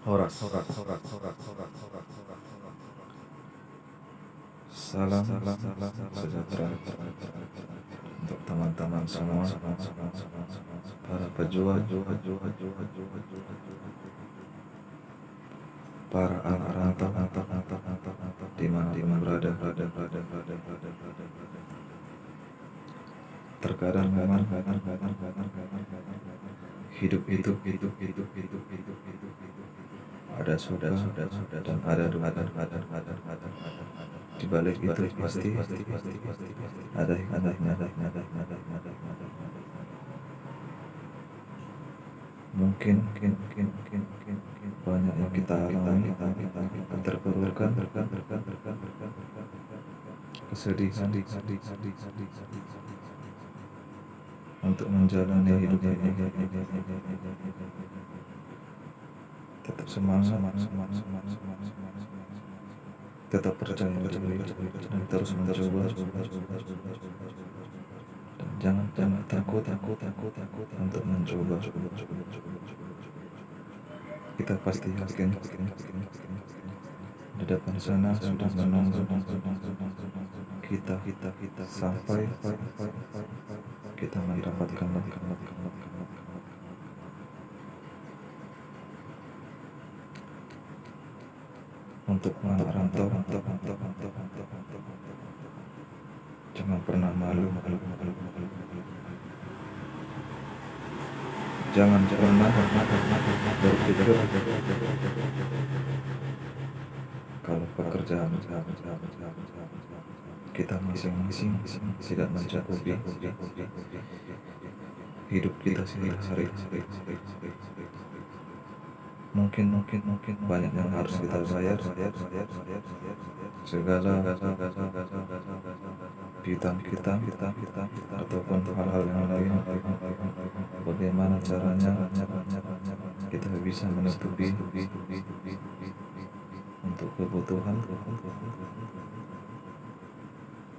Horas. Salam sejahtera untuk teman-teman semua, para pejuang, para anak rantau, di mana berada. Terkadang memang hidup itu ada sudah dan ada duka. Di balik itu pasti ada hikmahnya. Mungkin banyak yang kita alami, terpurukkan, kesedihan untuk menjalani hidup ini. Tetap semangat, tetap percaya diri, dan terus mencoba. Dan jangan takut untuk mencoba. Kita pasti yakin di depan sana sudah menunggu kita sampai kita mendapatkan. Untuk anak rantau, jangan pernah malu. Jangan pernah berpikir kalau pekerjaan kita masing-masing tidak mencukupi hidup kita sehari-hari. Mungkin banyak yang harus kita bayar, segala piutang kita ataupun hal-hal yang lain. Bagaimana caranya kita bisa menutupi untuk kebutuhan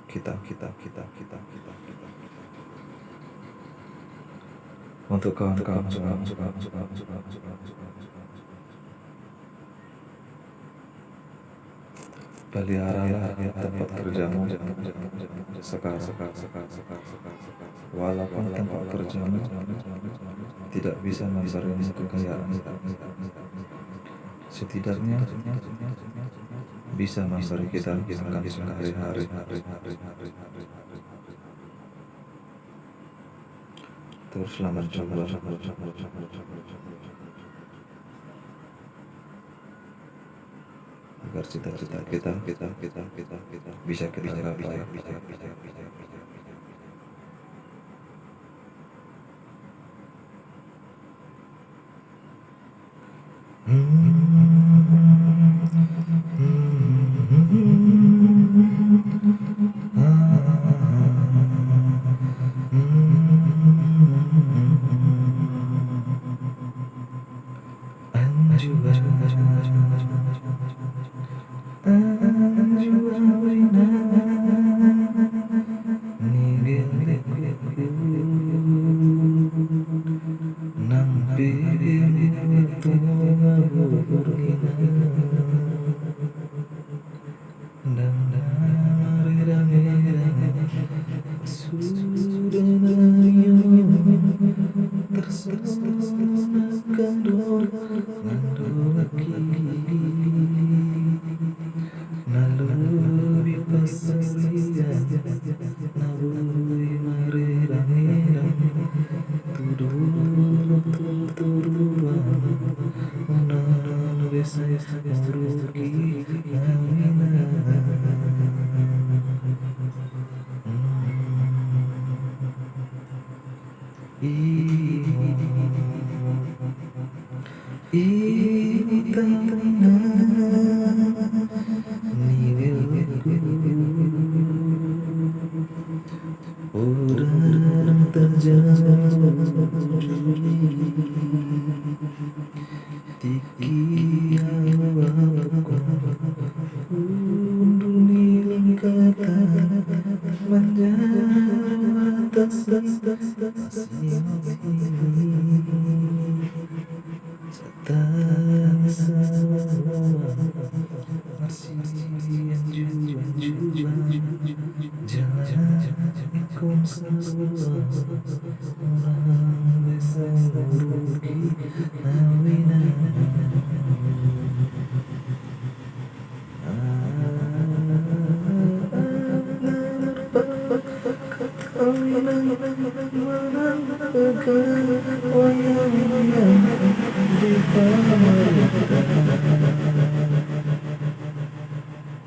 kita. Untuk kawan-kawan pelihara tempat kerjamu sekarang. Walaupun tempat kerjamu tidak bisa memberimu kekayaan, setidaknya bisa memberi kita makan sehari-hari. Teruslah mencoba agar cita-cita kita bisa kita gapai. masih anjuran jalan ikut semua orang bisa rugi kawinan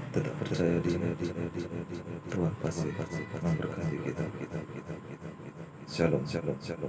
tetap percaya di Tuhan pasti memberkati kita. Shalom, shalom, shalom.